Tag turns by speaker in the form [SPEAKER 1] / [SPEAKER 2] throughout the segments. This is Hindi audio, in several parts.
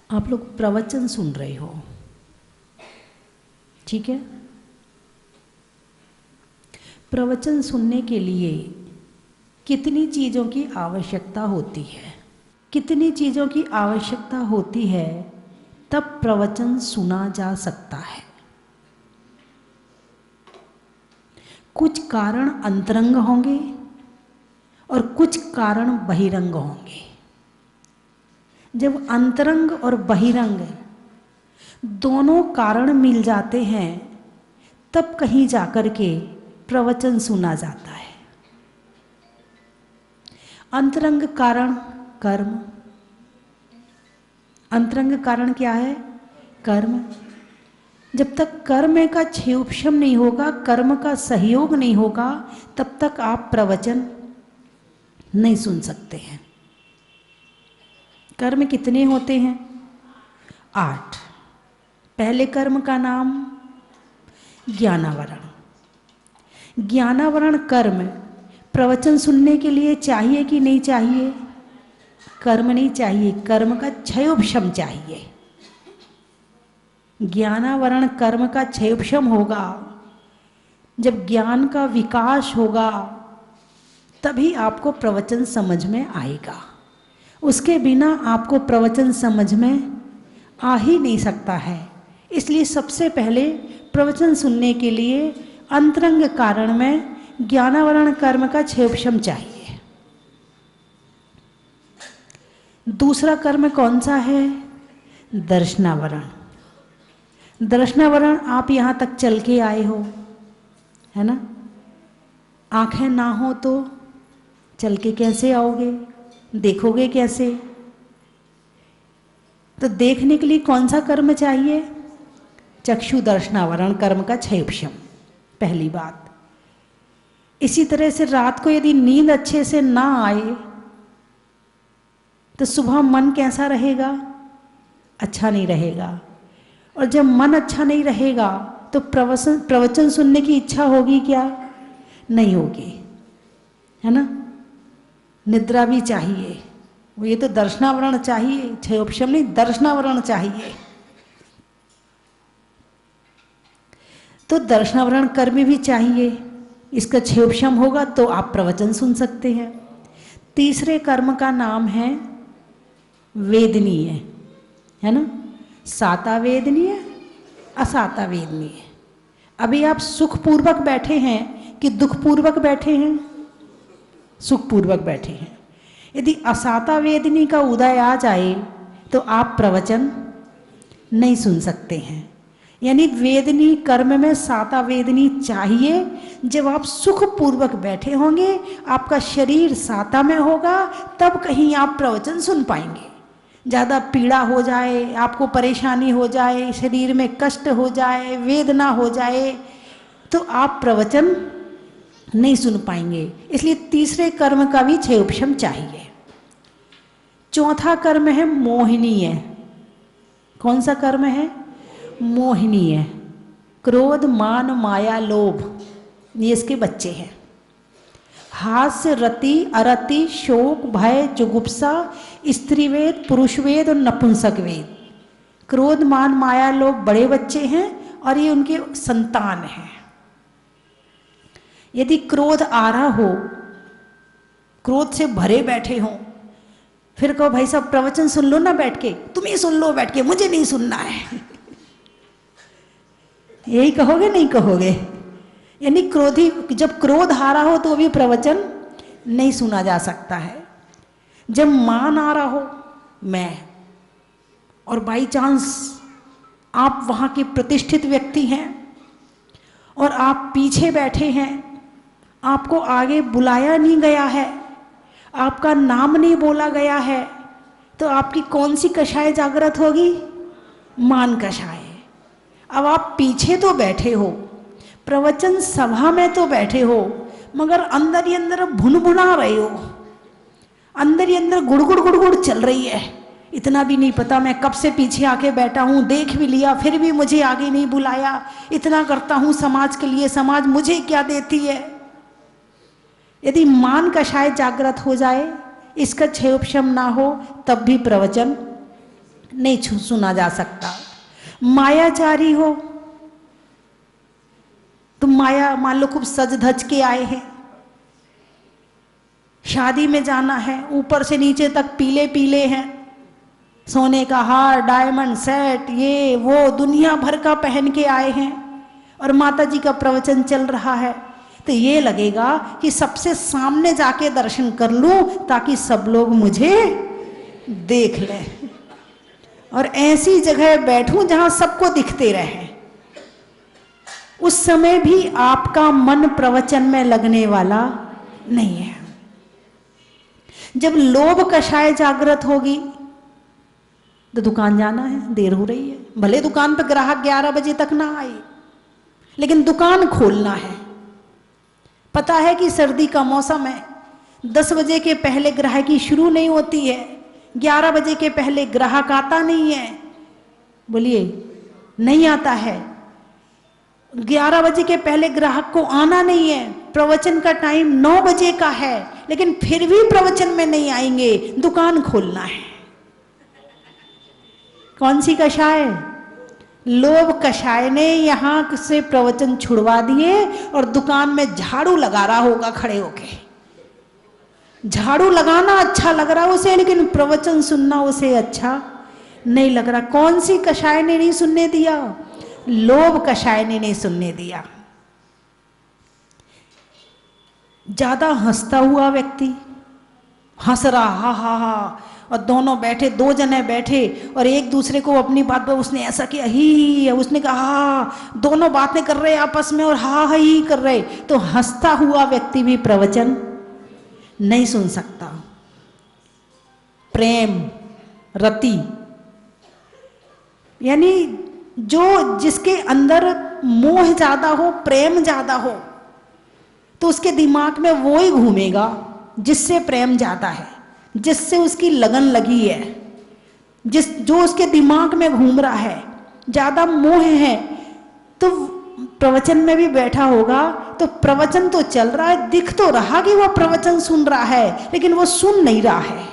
[SPEAKER 1] आप लोग प्रवचन सुन रहे हो, ठीक है। प्रवचन सुनने के लिए कितनी चीज़ों की आवश्यकता होती है, कितनी चीज़ों की आवश्यकता होती है तब प्रवचन सुना जा सकता है। कुछ कारण अंतरंग होंगे और कुछ कारण बहिरंग होंगे। जब अंतरंग और बहिरंग दोनों कारण मिल जाते हैं तब कहीं जाकर के प्रवचन सुना जाता है। अंतरंग कारण कर्म, अंतरंग कारण क्या है? कर्म। जब तक कर्म का क्षयोपशम नहीं होगा, कर्म का सहयोग नहीं होगा, तब तक आप प्रवचन नहीं सुन सकते हैं। कर्म कितने होते हैं? 8। पहले कर्म का नाम ज्ञानावरण। ज्ञानावरण कर्म प्रवचन सुनने के लिए चाहिए कि नहीं चाहिए? कर्म नहीं चाहिए, कर्म का क्षयोपशम चाहिए। ज्ञानावरण कर्म का क्षयोपशम होगा, जब ज्ञान का विकास होगा तभी आपको प्रवचन समझ में आएगा। उसके बिना आपको प्रवचन समझ में आ ही नहीं सकता है। इसलिए सबसे पहले प्रवचन सुनने के लिए अंतरंग कारण में ज्ञानावरण कर्म का क्षयोपशम चाहिए। दूसरा कर्म कौन सा है? दर्शनावरण। दर्शनावरण आप यहाँ तक चल के आए हो, है ना। आंखें ना हो तो चल के कैसे आओगे, देखोगे कैसे? तो देखने के लिए कौन सा कर्म चाहिए? चक्षु दर्शनावरण कर्म का क्षयोपशम, पहली बात। इसी तरह से रात को यदि नींद अच्छे से ना आए तो सुबह मन कैसा रहेगा? अच्छा नहीं रहेगा। और जब मन अच्छा नहीं रहेगा तो प्रवचन सुनने की इच्छा होगी क्या? नहीं होगी, है ना। निद्रा भी चाहिए, वो ये तो दर्शनावरण चाहिए, क्षयोपशम नहीं, दर्शनावरण चाहिए। तो दर्शनावरण कर्म भी चाहिए, इसका क्षयोपशम होगा तो आप प्रवचन सुन सकते हैं। तीसरे कर्म का नाम है वेदनीय, है ना। साता वेदनीय, असाता वेदनीय। अभी आप सुखपूर्वक बैठे हैं कि दुखपूर्वक बैठे हैं? सुखपूर्वक बैठे हैं। यदि असाता वेदनी का उदय आ जाए तो आप प्रवचन नहीं सुन सकते हैं। यानी वेदनी कर्म में साता वेदनी चाहिए। जब आप सुखपूर्वक बैठे होंगे, आपका शरीर साता में होगा, तब कहीं आप प्रवचन सुन पाएंगे। ज़्यादा पीड़ा हो जाए, आपको परेशानी हो जाए, शरीर में कष्ट हो जाए, वेदना हो जाए, तो आप प्रवचन नहीं सुन पाएंगे। इसलिए तीसरे कर्म का भी क्षयोपशम चाहिए। चौथा कर्म है मोहिनीय। कौन सा कर्म है? मोहिनीय। क्रोध, मान, माया, लोभ, ये इसके बच्चे हैं। हास्य, रति, अरति, शोक, भय, जुगुप्सा, स्त्रीवेद, पुरुषवेद और नपुंसक वेद। क्रोध, मान, माया, लोभ बड़े बच्चे हैं और ये उनके संतान हैं। यदि क्रोध आ रहा हो, क्रोध से भरे बैठे हो, फिर कहो भाई साहब प्रवचन सुन लो ना बैठ के, तुम ही सुन लो बैठ के, मुझे नहीं सुनना है। यही कहोगे? नहीं कहोगे। यानी क्रोधी, जब क्रोध आ रहा हो तो भी प्रवचन नहीं सुना जा सकता है। जब मान आ रहा हो, मैं, और बाई चांस आप वहाँ के प्रतिष्ठित व्यक्ति हैं और आप पीछे बैठे हैं, आपको आगे बुलाया नहीं गया है, आपका नाम नहीं बोला गया है, तो आपकी कौन सी कषाय जागृत होगी? मान कषाय। अब आप पीछे तो बैठे हो, प्रवचन सभा में तो बैठे हो, मगर अंदर ही अंदर भुनभुना रहे हो, अंदर ही अंदर गुड़गुड़ गुड़गुड़ चल रही है। इतना भी नहीं पता मैं कब से पीछे आके बैठा हूँ, देख भी लिया फिर भी मुझे आगे नहीं बुलाया, इतना करता हूँ समाज के लिए, समाज मुझे क्या देती है। यदि मान कषाय जागृत हो जाए, इसका क्षयोपशम ना हो, तब भी प्रवचन नहीं सुना जा सकता। मायाचारी हो तो माया, मान लो खूब सज धज के आए हैं, शादी में जाना है, ऊपर से नीचे तक पीले पीले हैं, सोने का हार, डायमंड सेट, ये वो दुनिया भर का पहन के आए हैं, और माता जी का प्रवचन चल रहा है, तो ये लगेगा कि सबसे सामने जाके दर्शन कर लूं ताकि सब लोग मुझे देख लें, और ऐसी जगह बैठूं जहां सबको दिखते रहे। उस समय भी आपका मन प्रवचन में लगने वाला नहीं है। जब लोभ कषाय जागृत होगी तो दुकान जाना है, देर हो रही है, भले दुकान पर ग्राहक 11 बजे तक ना आए, लेकिन दुकान खोलना है। पता है कि सर्दी का मौसम है, 10 बजे के पहले ग्राहकी शुरू नहीं होती है, 11 बजे के पहले ग्राहक आता नहीं है। बोलिए, नहीं आता है। 11 बजे के पहले ग्राहक को आना नहीं है। प्रवचन का टाइम 9 बजे का है, लेकिन फिर भी प्रवचन में नहीं आएंगे, दुकान खोलना है। कौन सी कषाय? लोभ कषाय ने यहां से प्रवचन छुड़वा दिए, और दुकान में झाड़ू लगा रहा होगा खड़े होके। झाड़ू लगाना अच्छा लग रहा उसे, लेकिन प्रवचन सुनना उसे अच्छा नहीं लग रहा। कौन सी कषाय ने नहीं सुनने दिया? लोभ कषाय ने नहीं सुनने दिया। ज्यादा हंसता हुआ व्यक्ति, हंस रहा हा हा हा, और दोनों बैठे, 2 जने बैठे और एक दूसरे को अपनी बात पर, उसने ऐसा किया ही, उसने कहा हा, दोनों बातें कर रहे आपस में और हा हा ही कर रहे, तो हंसता हुआ व्यक्ति भी प्रवचन नहीं सुन सकता। प्रेम रति, यानी जो जिसके अंदर मोह ज्यादा हो, प्रेम ज्यादा हो, तो उसके दिमाग में वो ही घूमेगा जिससे प्रेम ज्यादा है, जिससे उसकी लगन लगी है, जो उसके दिमाग में घूम रहा है। ज्यादा मोह है तो प्रवचन में भी बैठा होगा, तो प्रवचन तो चल रहा है, दिख तो रहा कि वो प्रवचन सुन रहा है, लेकिन वो सुन नहीं रहा है।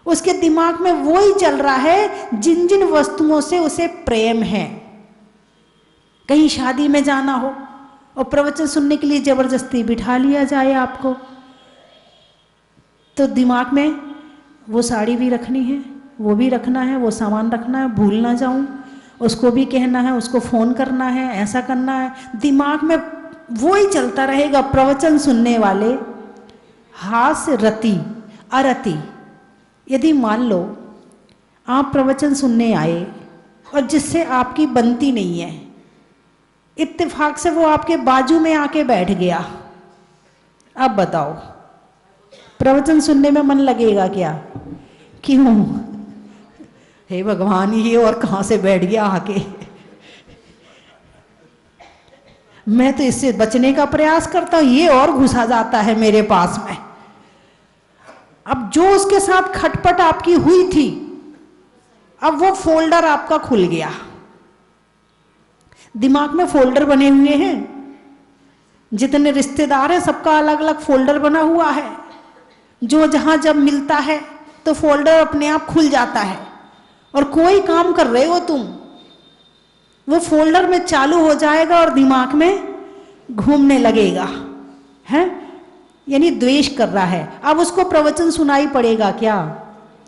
[SPEAKER 1] उसके दिमाग में वो ही चल रहा है जिन जिन वस्तुओं से उसे प्रेम है। कहीं शादी में जाना हो और प्रवचन सुनने के लिए जबरदस्ती बिठा लिया जाए आपको, तो दिमाग में वो साड़ी भी रखनी है, वो भी रखना है, वो सामान रखना है, भूल ना जाऊं, उसको भी कहना है, उसको फोन करना है, ऐसा करना है। दिमाग में वो ही चलता रहेगा। प्रवचन सुनने वाले हास्य रति अरति, यदि मान लो आप प्रवचन सुनने आए और जिससे आपकी बनती नहीं है, इत्तेफाक से वो आपके बाजू में आके बैठ गया, अब बताओ प्रवचन सुनने में मन लगेगा क्या? क्यों? हे भगवान, ये और कहां से बैठ गया आके, मैं तो इससे बचने का प्रयास करता हूं, ये और घुसा जाता है मेरे पास में। अब जो उसके साथ खटपट आपकी हुई थी, अब वो फोल्डर आपका खुल गया। दिमाग में फोल्डर बने हुए हैं, जितने रिश्तेदार हैं सबका अलग अलग फोल्डर बना हुआ है। जो जहां जब मिलता है तो फोल्डर अपने आप खुल जाता है, और कोई काम कर रहे हो तुम, वो फोल्डर में चालू हो जाएगा और दिमाग में घूमने लगेगा, है? यानी द्वेष कर रहा है। अब उसको प्रवचन सुनाई पड़ेगा क्या?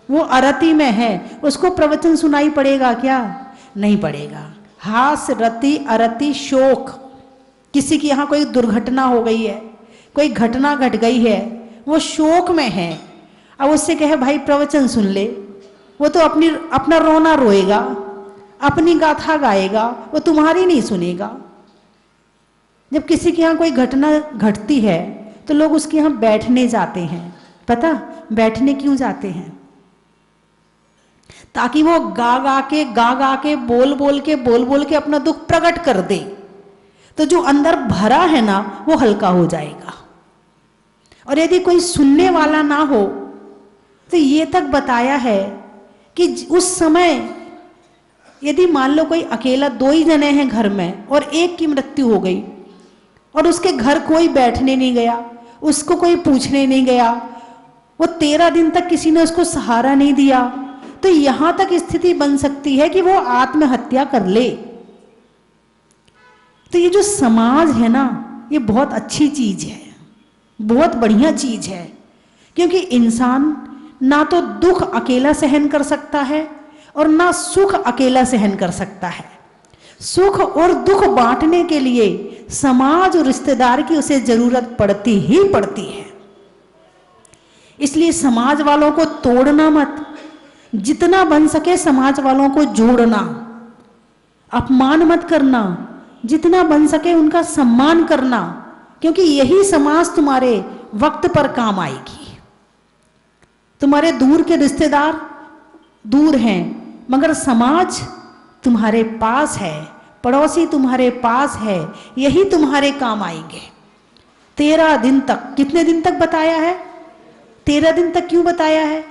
[SPEAKER 1] वो अरति में है, उसको प्रवचन सुनाई पड़ेगा क्या? नहीं पड़ेगा। हास्य रति अरति शोक, किसी की यहाँ कोई दुर्घटना हो गई है, कोई घटना घट गई है, वो शोक में है। अब उससे कहे भाई प्रवचन सुन ले, वो तो अपना रोना रोएगा, अपनी गाथा गाएगा, वो तुम्हारी नहीं सुनेगा। जब किसी के यहाँ कोई घटना घटती है तो लोग उसके यहाँ बैठने जाते हैं। पता बैठने क्यों जाते हैं? ताकि वो गा गा के बोल बोल के अपना दुख प्रकट कर दे, तो जो अंदर भरा है ना वो हल्का हो जाएगा। और यदि कोई सुनने वाला ना हो तो ये तक बताया है कि उस समय यदि मान लो कोई अकेला, 2 ही जने हैं घर में और एक की मृत्यु हो गई और उसके घर कोई बैठने नहीं गया, उसको कोई पूछने नहीं गया, वो 13 दिन तक किसी ने उसको सहारा नहीं दिया, तो यहां तक स्थिति बन सकती है कि वो आत्महत्या कर ले। तो ये जो समाज है ना, ये बहुत अच्छी चीज है, बहुत बढ़िया चीज है, क्योंकि इंसान ना तो दुख अकेला सहन कर सकता है और ना सुख अकेला सहन कर सकता है। सुख और दुख बांटने के लिए समाज और रिश्तेदार की उसे जरूरत पड़ती ही पड़ती है। इसलिए समाज वालों को तोड़ना मत, जितना बन सके समाज वालों को जोड़ना, अपमान मत करना, जितना बन सके उनका सम्मान करना, क्योंकि यही समाज तुम्हारे वक्त पर काम आएगी। तुम्हारे दूर के रिश्तेदार दूर हैं, मगर समाज तुम्हारे पास है, पड़ोसी तुम्हारे पास है, यही तुम्हारे काम आएंगे। 13 दिन तक, कितने दिन तक बताया है? 13 दिन तक क्यों बताया है?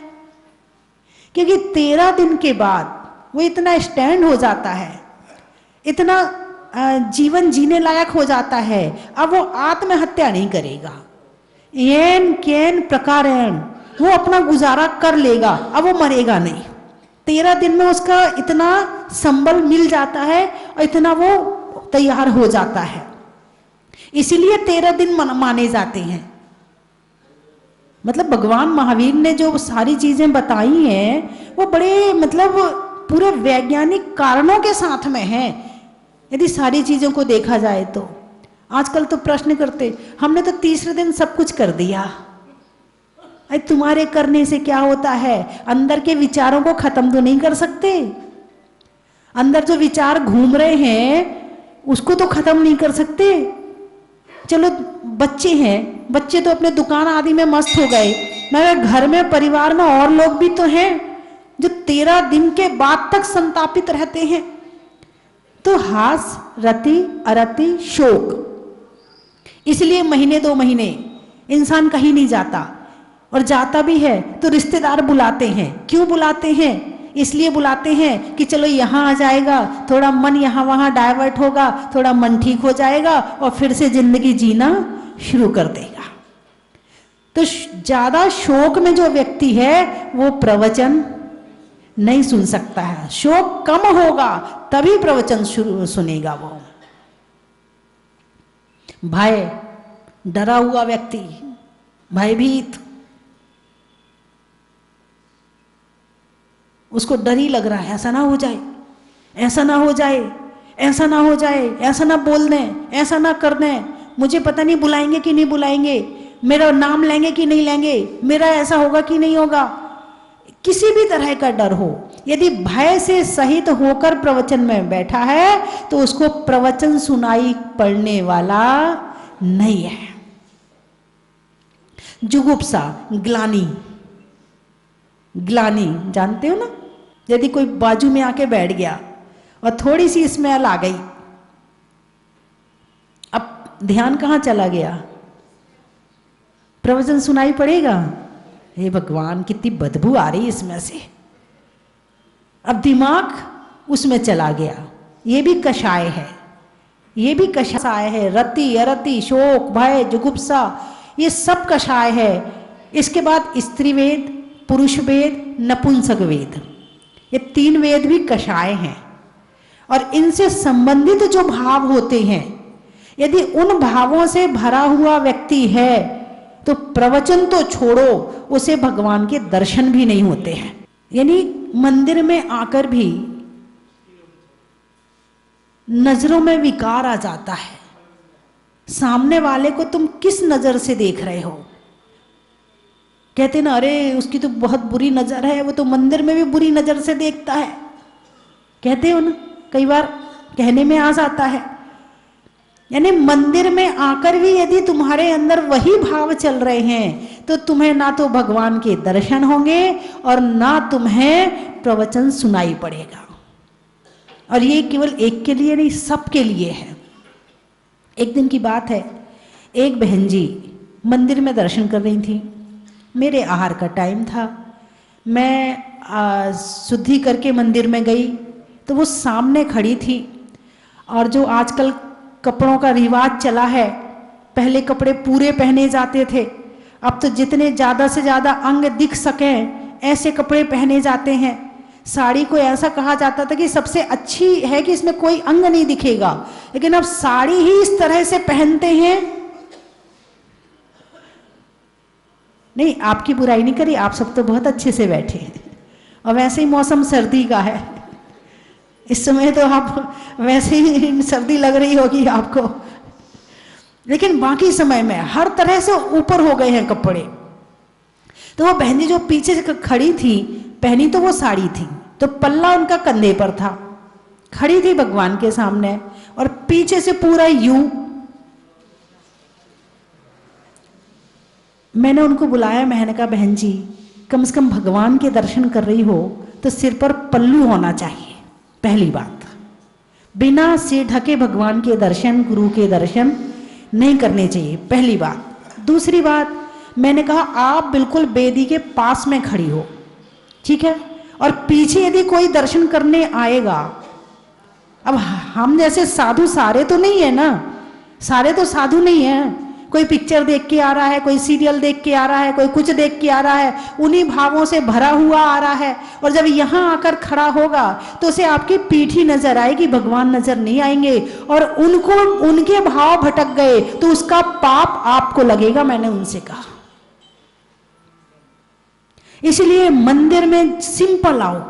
[SPEAKER 1] क्योंकि 13 दिन के बाद वो इतना स्टैंड हो जाता है, इतना जीवन जीने लायक हो जाता है, अब वो आत्महत्या नहीं करेगा। येन केन प्रकारेण वो अपना गुजारा कर लेगा, अब वो मरेगा नहीं। 13 दिन में उसका इतना संबल मिल जाता है और इतना वो तैयार हो जाता है, इसीलिए 13 दिन माने जाते हैं। मतलब भगवान महावीर ने जो सारी चीजें बताई हैं वो बड़े मतलब पूरे वैज्ञानिक कारणों के साथ में है, यदि सारी चीजों को देखा जाए तो। आजकल तो प्रश्न करते, हमने तो तीसरे दिन सब कुछ कर दिया। अरे तुम्हारे करने से क्या होता है? अंदर के विचारों को खत्म तो नहीं कर सकते, अंदर जो विचार घूम रहे हैं उसको तो खत्म नहीं कर सकते। चलो बच्चे हैं, बच्चे तो अपने दुकान आदि में मस्त हो गए, मगर घर में परिवार में और लोग भी तो हैं जो 13 दिन के बाद तक संतापित रहते हैं। तो हास रति अरति शोक, इसलिए महीने 2 महीने इंसान कहीं नहीं जाता, और जाता भी है तो रिश्तेदार बुलाते हैं। क्यों बुलाते हैं? इसलिए बुलाते हैं कि चलो यहाँ आ जाएगा, थोड़ा मन यहाँ वहाँ डाइवर्ट होगा, थोड़ा मन ठीक हो जाएगा और फिर से जिंदगी जीना शुरू कर देगा। तो ज्यादा शोक में जो व्यक्ति है वो प्रवचन नहीं सुन सकता है। शोक कम होगा तभी प्रवचन सुनेगा वो। भय, डरा हुआ व्यक्ति, भयभीत, उसको डर ही लग रहा है, ऐसा ना हो जाए, ऐसा ना हो जाए, ऐसा ना हो जाए, ऐसा ना बोल दें, ऐसा ना कर दें, मुझे पता नहीं बुलाएंगे कि नहीं बुलाएंगे, मेरा नाम लेंगे कि नहीं लेंगे, मेरा ऐसा होगा कि नहीं होगा। किसी भी तरह का डर हो, यदि भय से सहित होकर प्रवचन में बैठा है तो उसको प्रवचन सुनाई पड़ने वाला नहीं है। जुगुप्सा, ग्लानि, ग्लानि जानते हो ना? यदि कोई बाजू में आके बैठ गया और थोड़ी सी स्मेल आ गई, अब ध्यान कहाँ चला गया? प्रवचन सुनाई पड़ेगा, हे भगवान कितनी बदबू आ रही इसमें से, अब दिमाग उसमें चला गया। ये भी कषाय है, ये भी कषाय है। रति अरति शोक भय जुगुप्सा ये सब कषाय है। इसके बाद स्त्री वेद, पुरुष वेद, नपुंसक वेद, ये 3 वेद भी कषाय हैं। और इनसे संबंधित जो भाव होते हैं, यदि उन भावों से भरा हुआ व्यक्ति है तो प्रवचन तो छोड़ो, उसे भगवान के दर्शन भी नहीं होते हैं। यानी मंदिर में आकर भी नजरों में विकार आ जाता है। सामने वाले को तुम किस नजर से देख रहे हो? कहते ना, अरे उसकी तो बहुत बुरी नजर है, वो तो मंदिर में भी बुरी नजर से देखता है, कहते हो ना, कई बार कहने में आ जाता है। यानी मंदिर में आकर भी यदि तुम्हारे अंदर वही भाव चल रहे हैं तो तुम्हें ना तो भगवान के दर्शन होंगे और ना तुम्हें प्रवचन सुनाई पड़ेगा। और ये केवल एक के लिए नहीं, सबके लिए है। एक दिन की बात है, एक बहन जी मंदिर में दर्शन कर रही थी। मेरे आहार का टाइम था, मैं शुद्धि करके मंदिर में गई तो वो सामने खड़ी थी। और जो आजकल कपड़ों का रिवाज चला है पहले कपड़े पूरे पहने जाते थे, अब तो जितने ज़्यादा से ज़्यादा अंग दिख सकें ऐसे कपड़े पहने जाते हैं। साड़ी को ऐसा कहा जाता था कि सबसे अच्छी है कि इसमें कोई अंग नहीं दिखेगा, लेकिन अब साड़ी ही इस तरह से पहनते हैं। नहीं, आपकी बुराई नहीं करी, आप सब तो बहुत अच्छे से बैठे हैं। और वैसे ही मौसम सर्दी का है, इस समय तो आप वैसे ही सर्दी लग रही होगी आपको, लेकिन बाकी समय में हर तरह से ऊपर हो गए हैं कपड़े। तो वो बहन जी जो पीछे से खड़ी थी, पहनी तो वो साड़ी थी, तो पल्ला उनका कंधे पर था, खड़ी थी भगवान के सामने और पीछे से पूरा यूं। मैंने उनको बुलाया, मैंने कहा बहन जी कम से कम भगवान के दर्शन कर रही हो तो सिर पर पल्लू होना चाहिए। पहली बात, बिना सिर ढके भगवान के दर्शन, गुरु के दर्शन नहीं करने चाहिए, पहली बात। दूसरी बात, मैंने कहा आप बिल्कुल बेदी के पास में खड़ी हो, ठीक है, और पीछे यदि कोई दर्शन करने आएगा, अब हम जैसे साधु सारे तो नहीं है ना, सारे तो साधु नहीं है, कोई पिक्चर देख के आ रहा है, कोई सीरियल देख के आ रहा है, कोई कुछ देख के आ रहा है, उन्हीं भावों से भरा हुआ आ रहा है, और जब यहाँ आकर खड़ा होगा तो उसे आपकी पीठ ही नजर आएगी, भगवान नजर नहीं आएंगे, और उनको उनके भाव भटक गए तो उसका पाप आपको लगेगा, मैंने उनसे कहा। इसलिए मंदिर में सिंपल आओ,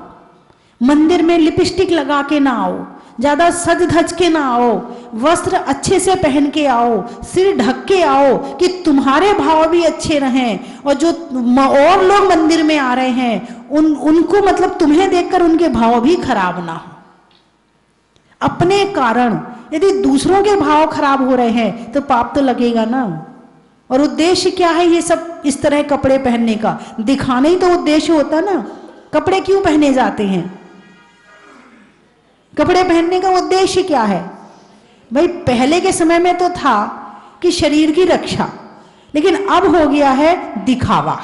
[SPEAKER 1] मंदिर में लिपस्टिक लगा के ना आओ, ज्यादा सज धज के ना आओ, वस्त्र अच्छे से पहन के आओ, सिर ढक के आओ कि तुम्हारे भाव भी अच्छे रहें, और जो और लोग मंदिर में आ रहे हैं उनको मतलब तुम्हें देखकर उनके भाव भी खराब ना हो। अपने कारण यदि दूसरों के भाव खराब हो रहे हैं तो पाप तो लगेगा ना। और उद्देश्य क्या है ये सब इस तरह कपड़े पहनने का? दिखाने ही तो उद्देश्य होता ना। कपड़े क्यों पहने जाते हैं? कपड़े पहनने का उद्देश्य क्या है भाई? पहले के समय में तो था कि शरीर की रक्षा, लेकिन अब हो गया है दिखावा।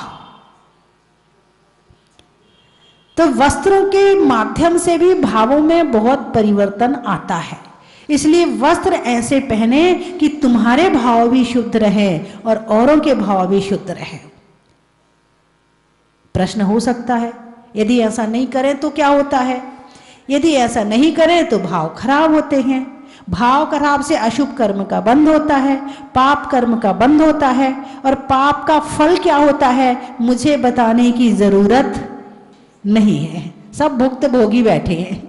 [SPEAKER 1] तो वस्त्रों के माध्यम से भी भावों में बहुत परिवर्तन आता है। इसलिए वस्त्र ऐसे पहने कि तुम्हारे भाव भी शुद्ध रहे और औरों के भाव भी शुद्ध रहे। प्रश्न हो सकता है यदि ऐसा नहीं करें तो क्या होता है? यदि ऐसा नहीं करें तो भाव खराब होते हैं। भाव खराब से अशुभ कर्म का बंध होता है, पाप कर्म का बंध होता है, और पाप का फल क्या होता है मुझे बताने की जरूरत नहीं है। सब भुक्त भोगी बैठे हैं।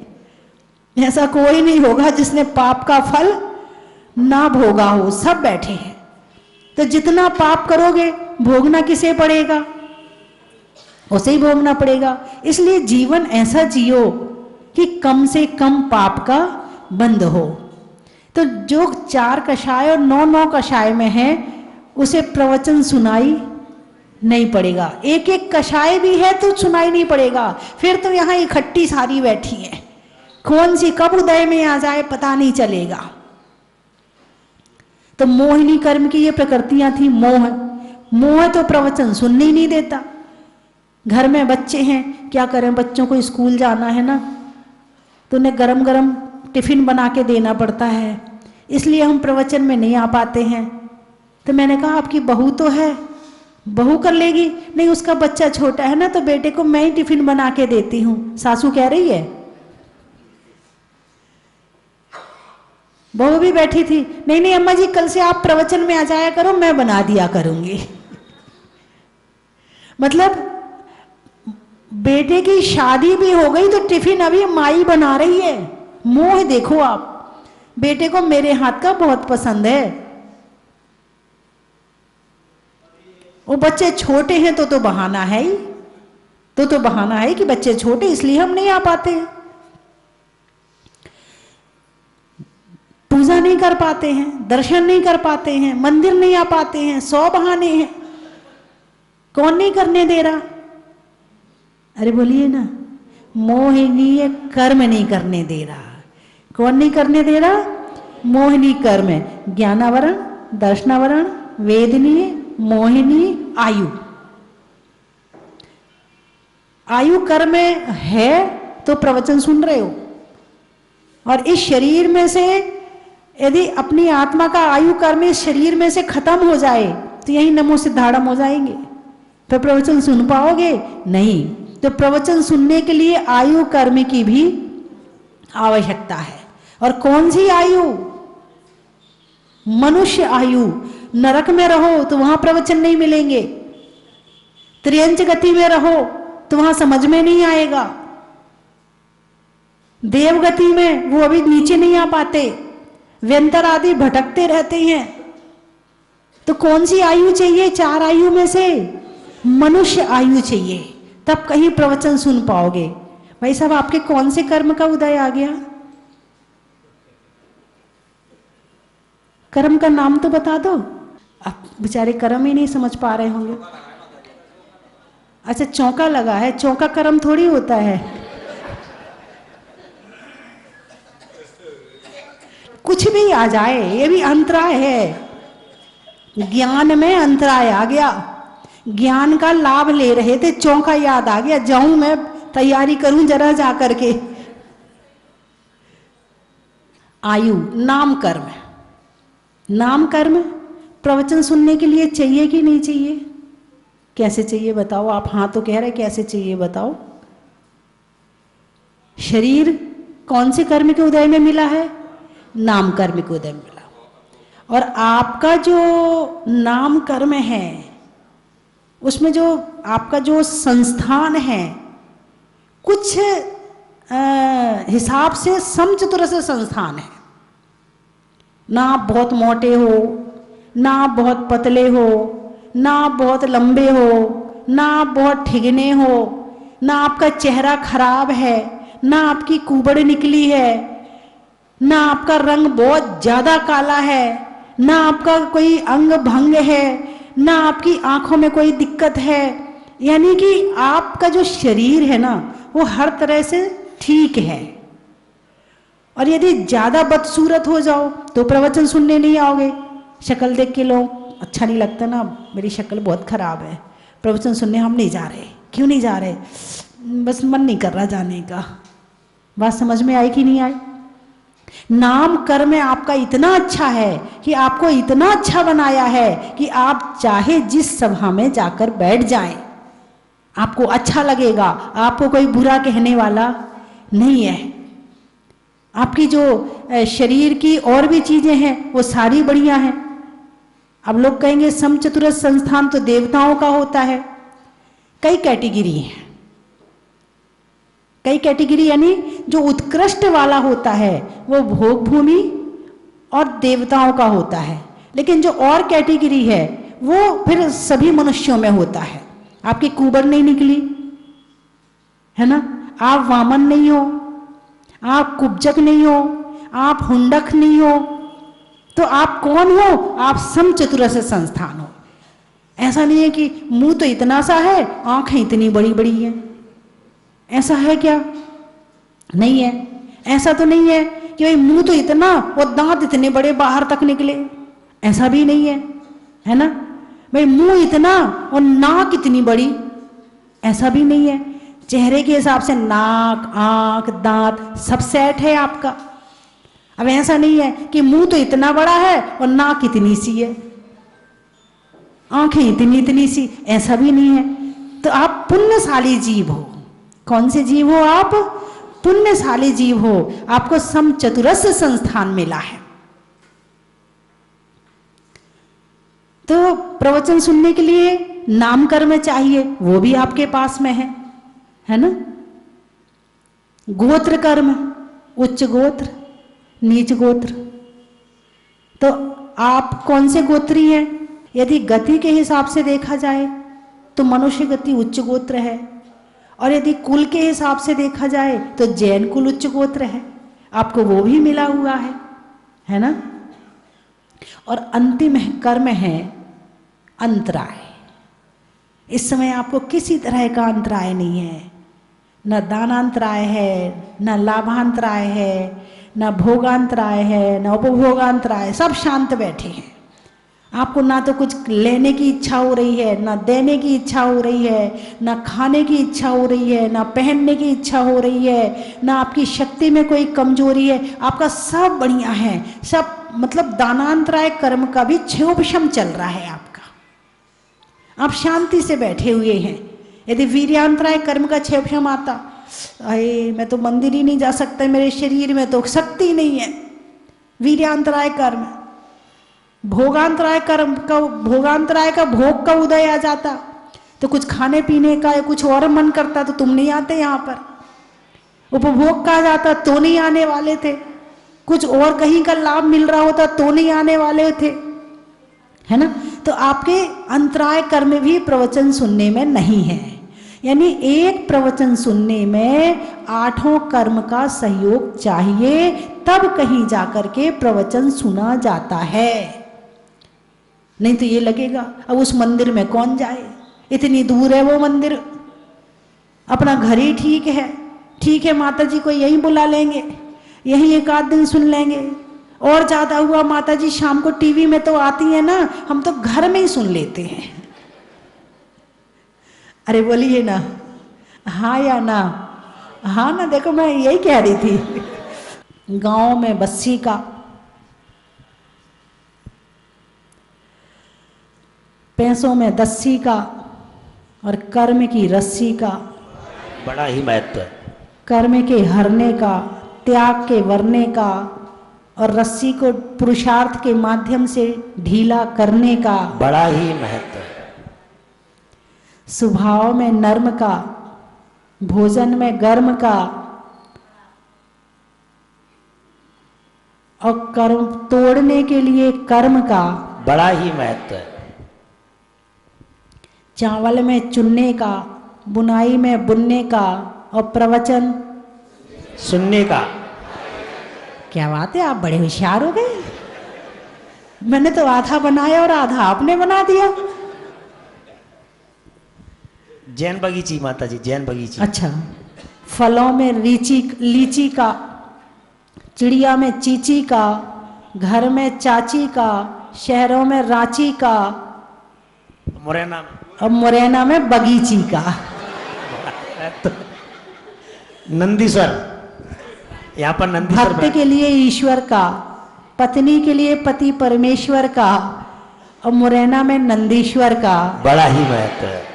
[SPEAKER 1] ऐसा कोई नहीं होगा जिसने पाप का फल ना भोगा हो, सब बैठे हैं। तो जितना पाप करोगे भोगना किसे पड़ेगा? उसे ही भोगना पड़ेगा। इसलिए जीवन ऐसा जियो कि कम से कम पाप का बंध हो। तो जो 4 कषाय और 9 कषाय में है उसे प्रवचन सुनाई नहीं पड़ेगा। एक एक कषाय भी है तो सुनाई नहीं पड़ेगा। फिर तो यहाँ इकट्ठी सारी बैठी है, कौन सी कब उदय में आ जाए पता नहीं चलेगा। तो मोहिनी कर्म की ये प्रकृतियां थी। मोह तो प्रवचन सुनने ही नहीं देता। घर में बच्चे हैं, क्या करें, बच्चों को स्कूल जाना है ना, तो उन्हें गरम गरम टिफिन बना के देना पड़ता है, इसलिए हम प्रवचन में नहीं आ पाते हैं। तो मैंने कहा आपकी बहू तो है, बहू कर लेगी। नहीं, उसका बच्चा छोटा है ना, तो बेटे को मैं ही टिफिन बना के देती हूँ। सासू कह रही है। बहू भी बैठी थी, नहीं नहीं अम्मा जी कल से आप प्रवचन में आ जाया करो, मैं बना दिया करूंगी। मतलब बेटे की शादी भी हो गई तो टिफिन अभी माई बना रही है। मोह देखो आप। बेटे को मेरे हाथ का बहुत पसंद है। वो बच्चे छोटे हैं तो बहाना है ही, तो बहाना है कि बच्चे छोटे इसलिए हम नहीं आ पाते हैं, पूजा नहीं कर पाते हैं, दर्शन नहीं कर पाते हैं, मंदिर नहीं आ पाते हैं। 100 बहाने हैं। कौन नहीं करने दे रहा? अरे बोलिए ना, मोहिनी कर्म नहीं करने दे रहा। कौन नहीं करने दे रहा? मोहिनी कर्म। ज्ञानावरण, दर्शनावरण, वेदनी, मोहिनी, आयु। आयु कर्म है तो प्रवचन सुन रहे हो, और इस शरीर में से यदि अपनी आत्मा का आयु कर्म इस शरीर में से खत्म हो जाए तो यही नमो सिद्धाड़म हो जाएंगे, फिर प्रवचन सुन पाओगे नहीं। तो प्रवचन सुनने के लिए आयु कर्म की भी आवश्यकता है। और कौन सी आयु? मनुष्य आयु। नरक में रहो तो वहां प्रवचन नहीं मिलेंगे, त्रियंच गति में रहो तो वहां समझ में नहीं आएगा, देव गति में वो अभी नीचे नहीं आ पाते, व्यंतर आदि भटकते रहते हैं। तो कौन सी आयु चाहिए? 4 आयु में से मनुष्य आयु चाहिए, तब कहीं प्रवचन सुन पाओगे। भाई साहब, आपके कौन से कर्म का उदय आ गया? कर्म का नाम तो बता दो। अब बेचारे कर्म ही नहीं समझ पा रहे होंगे। अच्छा, चौका लगा है, चौका कर्म थोड़ी होता है। कुछ भी आ जाए, ये भी अंतराय है। ज्ञान में अंतराय आ गया, ज्ञान का लाभ ले रहे थे, चौका याद आ गया, जाऊं मैं तैयारी करूं जरा जा करके। आयु, नाम कर्म। नाम कर्म प्रवचन सुनने के लिए चाहिए कि नहीं चाहिए? कैसे चाहिए बताओ? आप हाँ तो कह रहे, कैसे चाहिए बताओ? शरीर कौन से कर्म के उदय में मिला है? नाम कर्म के उदय में मिला। और आपका जो नाम कर्म है उसमें जो आपका जो संस्थान है, कुछ हिसाब से समचतुरस संस्थान है। ना आप बहुत मोटे हो, ना आप बहुत पतले हो, ना आप बहुत लंबे हो, ना आप बहुत ठिगने हो, ना आपका चेहरा खराब है, ना आपकी कुबड़ निकली है, ना आपका रंग बहुत ज्यादा काला है, ना आपका कोई अंग भंग है, ना आपकी आंखों में कोई दिक्कत है। यानी कि आपका जो शरीर है ना, वो हर तरह से ठीक है। और यदि ज्यादा बदसूरत हो जाओ तो प्रवचन सुनने नहीं आओगे। शक्ल देख के लोग, अच्छा नहीं लगता ना, मेरी शक्ल बहुत खराब है, प्रवचन सुनने हम नहीं जा रहे। क्यों नहीं जा रहे? बस मन नहीं कर रहा जाने का। बात समझ में आई कि नहीं आई? नाम कर्म आपका इतना अच्छा है कि आपको इतना अच्छा बनाया है कि आप चाहे जिस सभा में जाकर बैठ जाएं, आपको अच्छा लगेगा, आपको कोई बुरा कहने वाला नहीं है। आपकी जो शरीर की और भी चीजें हैं वो सारी बढ़िया हैं। अब लोग कहेंगे समचतुरस संस्थान तो देवताओं का होता है। कई कैटेगरी हैं, कई कैटेगरी, यानी जो उत्कृष्ट वाला होता है वो भोग भूमि और देवताओं का होता है। लेकिन जो और कैटेगरी है वो फिर सभी मनुष्यों में होता है। आपकी कुबड़ नहीं निकली है ना, आप वामन नहीं हो, आप कुब्जक नहीं हो, आप हुंडक नहीं हो, तो आप कौन हो? आप समचतुरस संस्थान हो। ऐसा नहीं है कि मुंह तो इतना सा है, आंखें इतनी बड़ी बड़ी हैं। ऐसा है क्या? नहीं है। ऐसा तो नहीं है कि भाई मुंह तो इतना और दांत इतने बड़े बाहर तक निकले, ऐसा भी नहीं है, है ना। भाई मुंह इतना और नाक इतनी बड़ी, ऐसा भी नहीं है। चेहरे के हिसाब से नाक, आंख, दांत सब सेट है आपका। अब ऐसा नहीं है कि मुंह तो इतना बड़ा है और नाक इतनी सी है, आंखें इतनी इतनी सी, ऐसा भी नहीं है। तो आप पुण्यशाली जीव हो। कौन से जीव हो आप? पुण्यशाली जीव हो। आपको समचतुरस संस्थान मिला है। तो प्रवचन सुनने के लिए नाम कर्म चाहिए, वो भी आपके पास में है ना। गोत्र कर्म, उच्च गोत्र, नीच गोत्र। तो आप कौन से गोत्री हैं? यदि गति के हिसाब से देखा जाए तो मनुष्य गति उच्च गोत्र है, और यदि कुल के हिसाब से देखा जाए तो जैन कुल उच्च गोत्र है। आपको वो भी मिला हुआ है ना। और अंतिम कर्म है अंतराय। इस समय आपको किसी तरह का अंतराय नहीं है, न दानांतराय है, न लाभांतराय है, न भोगांतराय है, न उपभोगांतराय, सब शांत बैठे हैं। आपको ना तो कुछ लेने की इच्छा हो रही है, ना देने की इच्छा हो रही है, ना खाने की इच्छा हो रही है, ना पहनने की इच्छा हो रही है, ना आपकी शक्ति में कोई कमजोरी है, आपका सब बढ़िया है, सब मतलब दानांतराय कर्म का भी क्षयोपशम चल रहा है आपका, आप शांति से बैठे हुए हैं। यदि वीर्यांतराय कर्म का क्षयोपशम आता, अरे मैं तो मंदिर ही नहीं जा सकता, मेरे शरीर में तो शक्ति नहीं है, वीर्यांतराय कर्म। भोगांतराय कर्म का, भोगांतराय का भोग का उदय आ जाता तो कुछ खाने पीने का या कुछ और मन करता तो तुम नहीं आते यहाँ पर। उपभोग का आ जाता तो नहीं आने वाले थे, कुछ और कहीं का लाभ मिल रहा होता तो नहीं आने वाले थे, है ना। तो आपके अंतराय कर्म भी प्रवचन सुनने में नहीं है, यानी एक प्रवचन सुनने में 8 कर्म का सहयोग चाहिए, तब कहीं जाकर के प्रवचन सुना जाता है। नहीं तो ये लगेगा अब उस मंदिर में कौन जाए, इतनी दूर है वो मंदिर, अपना घर ही ठीक है, ठीक है माता जी को यहीं बुला लेंगे, यहीं एक आध दिन सुन लेंगे, और ज्यादा हुआ माता जी शाम को टीवी में तो आती है ना, हम तो घर में ही सुन लेते हैं। अरे बोलिए ना, हाँ या ना, हाँ ना, देखो मैं यही कह रही थी। गांव में बस्सी का, पैसों में दस्सी का और कर्म की रस्सी का
[SPEAKER 2] बड़ा ही महत्व है।
[SPEAKER 1] कर्म के हरने का, त्याग के वरने का और रस्सी को पुरुषार्थ के माध्यम से ढीला करने का
[SPEAKER 2] बड़ा ही महत्व है।
[SPEAKER 1] स्वभाव में नर्म का, भोजन में गर्म का और कर्म तोड़ने के लिए कर्म का
[SPEAKER 2] बड़ा ही महत्व है।
[SPEAKER 1] चावल में चुनने का, बुनाई में बुनने का और प्रवचन
[SPEAKER 2] सुनने का।
[SPEAKER 1] क्या बात है, आप बड़े होशियार हो गए। मैंने तो आधा बनाया और आधा आपने बना दिया।
[SPEAKER 2] जैन बगीची माता जी, जैन बगीची।
[SPEAKER 1] अच्छा, फलों में लीची का, चिड़िया में चीची का, घर में चाची का, शहरों में रांची का,
[SPEAKER 2] मुरैना में
[SPEAKER 1] और मुरैना में बगीची का।
[SPEAKER 2] तो नंदीश्वर, यहाँ पर नंदीश्वर
[SPEAKER 1] भक्त के लिए ईश्वर का, पत्नी के लिए पति परमेश्वर का और मुरैना में नंदीश्वर का।
[SPEAKER 2] बड़ा ही महत्व है।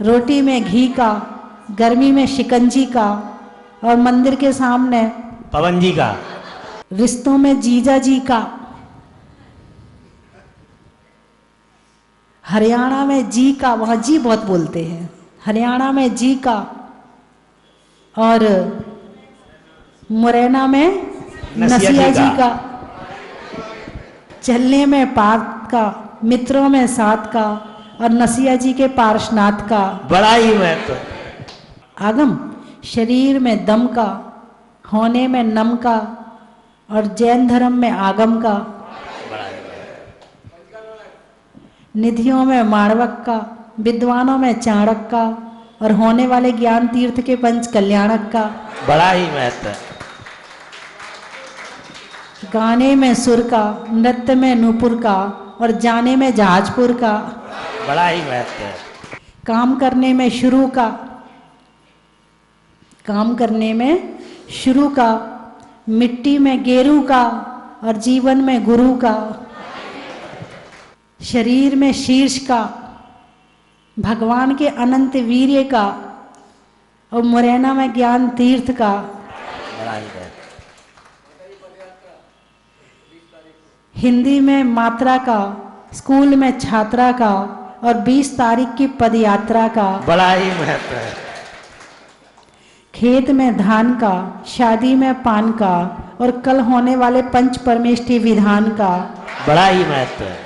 [SPEAKER 1] रोटी में घी का, गर्मी में शिकंजी का और मंदिर के सामने
[SPEAKER 2] पवन जी का।
[SPEAKER 1] रिश्तों में जीजा जी का। हरियाणा में जी का, वहाँ जी बहुत बोलते हैं, हरियाणा में जी का और मुरैना में नसिया जी का। चलने में पार्थ का, मित्रों में साथ का और नसिया जी के पार्शनाथ का।
[SPEAKER 2] बड़ा ही महत्व है।
[SPEAKER 1] आगम, शरीर में दम का, होने में नम का और जैन धर्म में आगम का। निधियों में माणवक का, विद्वानों में चाणक का और होने वाले ज्ञान तीर्थ के पंच कल्याणक का।
[SPEAKER 2] बड़ा ही महत्व है।
[SPEAKER 1] गाने में सुर का, नृत्य में नूपुर का और जाने में जहाजपुर का।
[SPEAKER 2] बड़ा ही महत्व है।
[SPEAKER 1] काम करने में शुरू का, काम करने में शुरू का, मिट्टी में गेरू का और जीवन में गुरु का। शरीर में शीर्ष का, भगवान के अनंत वीर्य का और मुरैना में ज्ञान तीर्थ का।
[SPEAKER 2] बड़ा ही महत्व।
[SPEAKER 1] हिंदी में मात्रा का, स्कूल में छात्रा का और 20 तारीख की पदयात्रा का।
[SPEAKER 2] बड़ा ही महत्व है।
[SPEAKER 1] खेत में धान का, शादी में पान का और कल होने वाले पंच परमेष्ठी विधान का।
[SPEAKER 2] बड़ा ही महत्व है।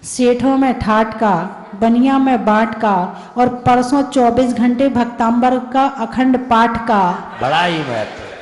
[SPEAKER 1] सेठों में ठाट का, बनिया में बाट का और परसों 24 घंटे भक्तांबर का अखंड पाठ का।
[SPEAKER 2] बड़ा ही महत्व है।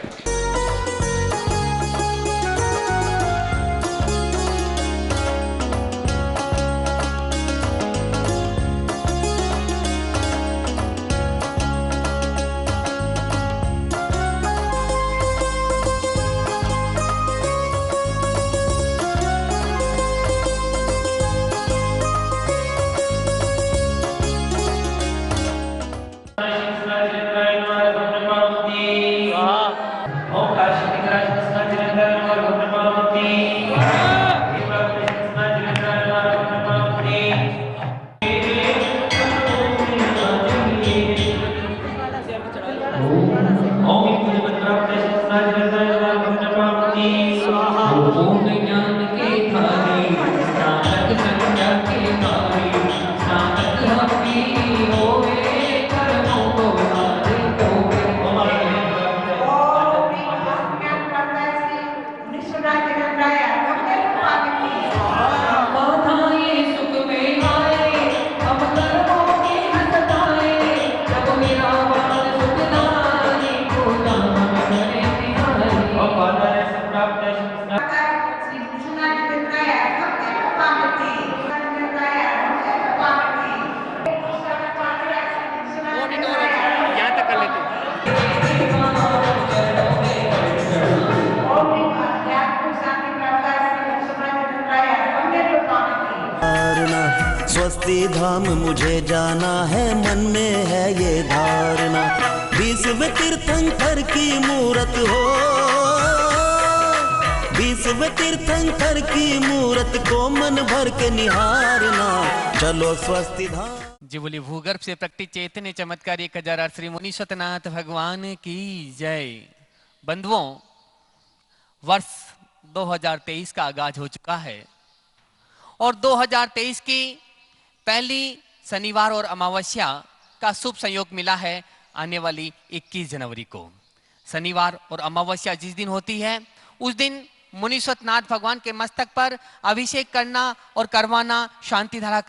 [SPEAKER 3] स्वस्ति धाम मुझे जाना है, मन में है ये धारणा, 20वें तीर्थंकर की मूरत हो, 20वें तीर्थंकर की मूरत को मन भर के निहारना, चलो स्वस्ति धाम।
[SPEAKER 4] जी बोली भूगर्भ से प्रकट चैतन्य चमत्कार 1008 श्री मुनि सतनाथ भगवान की जय। बंधुओं, वर्ष 2023 का आगाज हो चुका है और 2023 की पहली शनिवार और अमावस्या का शुभ संयोग मिला है आने वाली 21 जनवरी को। शनिवार और अमावस्या जिस दिन होती है उस दिन मुनि सतनाथ भगवान के मस्तक पर अभिषेक करना और करवाना, शांति धारा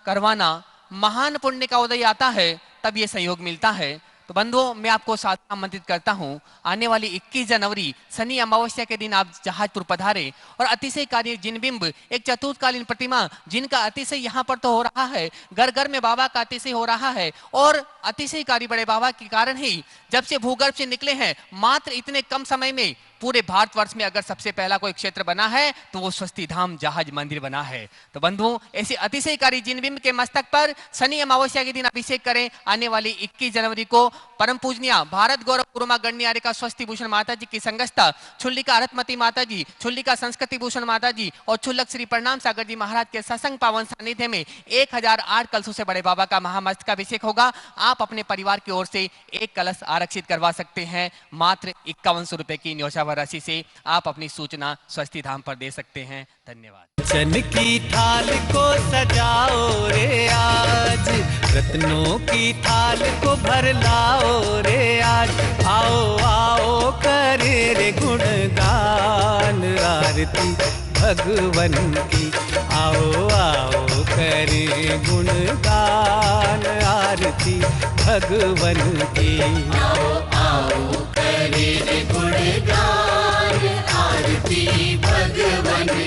[SPEAKER 4] करवाना महान पुण्य का उदय आता है, तब ये संयोग मिलता है। तो बंधुओं, मैं आपको सादर आमंत्रित करता हूं, आने वाली 21 जनवरी शनि अमावस्या के दिन आप जहाजपुर पधारे और अतिशयकारी जिनबिंब, एक चतुर्थकालीन प्रतिमा जिनका अतिशय यहाँ पर तो हो रहा है, घर घर में बाबा का अतिशय हो रहा है और अतिशयकारी बड़े बाबा के कारण ही जब से भूगर्भ से निकले हैं, मात्र इतने कम समय में पूरे भारतवर्ष में अगर सबसे पहला कोई क्षेत्र बना है तो वो स्वस्ति धाम जहाज मंदिर बना है। तो बंधुओं, ऐसे अतिशयकारी जिनबिंब के मस्तक पर शनि अमावस्या के दिन अभिषेक करें। आने वाली 21 जनवरी को परम पूजनीय भारत गौरव गुरुमा गण्य का स्वस्ति भूषण माता जी की संगस्ता, छुल्लिका अरथमती माता जी, छुल्लिका संस्कृति भूषण माता जी और छुल्लक श्री प्रणाम सागर जी महाराज के सत्संग पावन सानिध्य में 1008 कलशों से बड़े बाबा का महामस्तकाभिषेक होगा। आप अपने परिवार की ओर से एक कलश आरक्षित करवा सकते हैं। मात्र 5100 रुपए की न्योछावर राशि से आप अपनी सूचना स्वस्ति धाम पर दे सकते हैं। धन्यवाद।
[SPEAKER 5] चन की थाल को सजाओ रे आज, रत्नों की थाल को भर लाओ रे आज, आओ आओ करे रे गुणगान आरती भगवन की, आओ आओ करे गुणगान आरती भगवन की, आओ आओ करे रे गुणगान आरती भगवन की।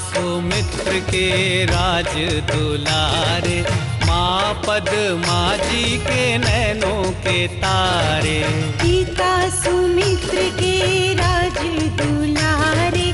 [SPEAKER 5] सुमित्र के राज दुलारे, माँ पद्मा जी के नैनों के तारे,
[SPEAKER 6] पिता सुमित्र के राज दुलारे,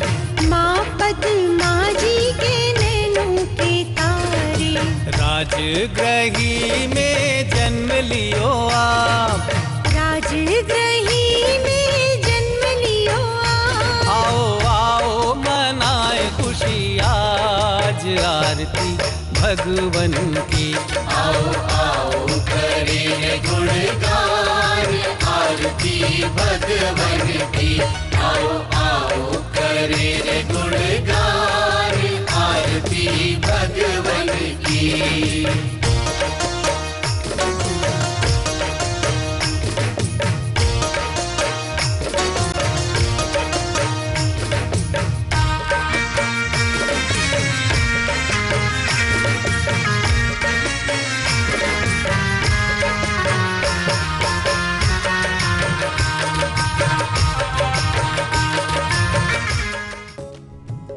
[SPEAKER 6] माँ पद्मा जी के नैनों के तारे,
[SPEAKER 5] राजगृही में जन्म लियो आप,
[SPEAKER 6] राजगृही में जन्म लियो आप,
[SPEAKER 5] आओ आओ मनाए खुशी आज आरती भगवन की, आओ आओ करे गुणगान आरती भगवन की, आओ आओ करे गुणगान आरती भगवन की।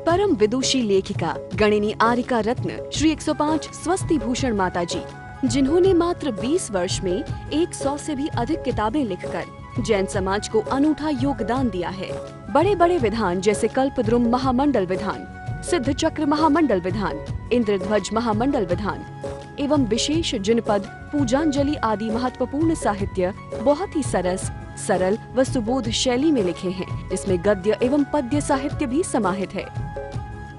[SPEAKER 7] परम विदुषी लेखिका गणिनी आरिका रत्न श्री 105 स्वस्ति भूषण माता जी, जिन्होंने मात्र 20 वर्ष में 100 से भी अधिक किताबें लिखकर जैन समाज को अनूठा योगदान दिया है। बड़े बड़े विधान जैसे कल्पद्रुम महामंडल विधान, सिद्ध चक्र महामंडल विधान, इंद्रध्वज महामंडल विधान एवं विशेष जिनपद, पूजांजलि आदि महत्वपूर्ण साहित्य बहुत ही सरल व सुबोध शैली में लिखे हैं, जिसमें गद्य एवं पद्य साहित्य भी समाहित है।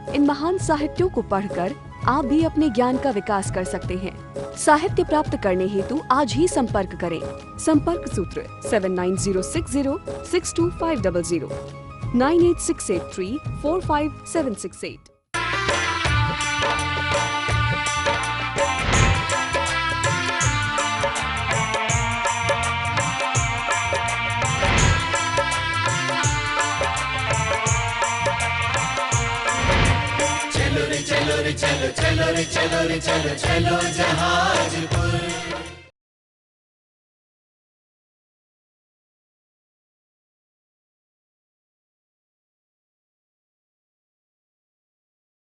[SPEAKER 7] इन महान साहित्यों को पढ़कर आप भी अपने ज्ञान का विकास कर सकते हैं। साहित्य प्राप्त करने हेतु आज ही संपर्क करें। संपर्क सूत्र 7906062500 9868345768।
[SPEAKER 5] चलो
[SPEAKER 8] चलो रे चलो चलो रे चलो रे चलो चलो जहाजपुर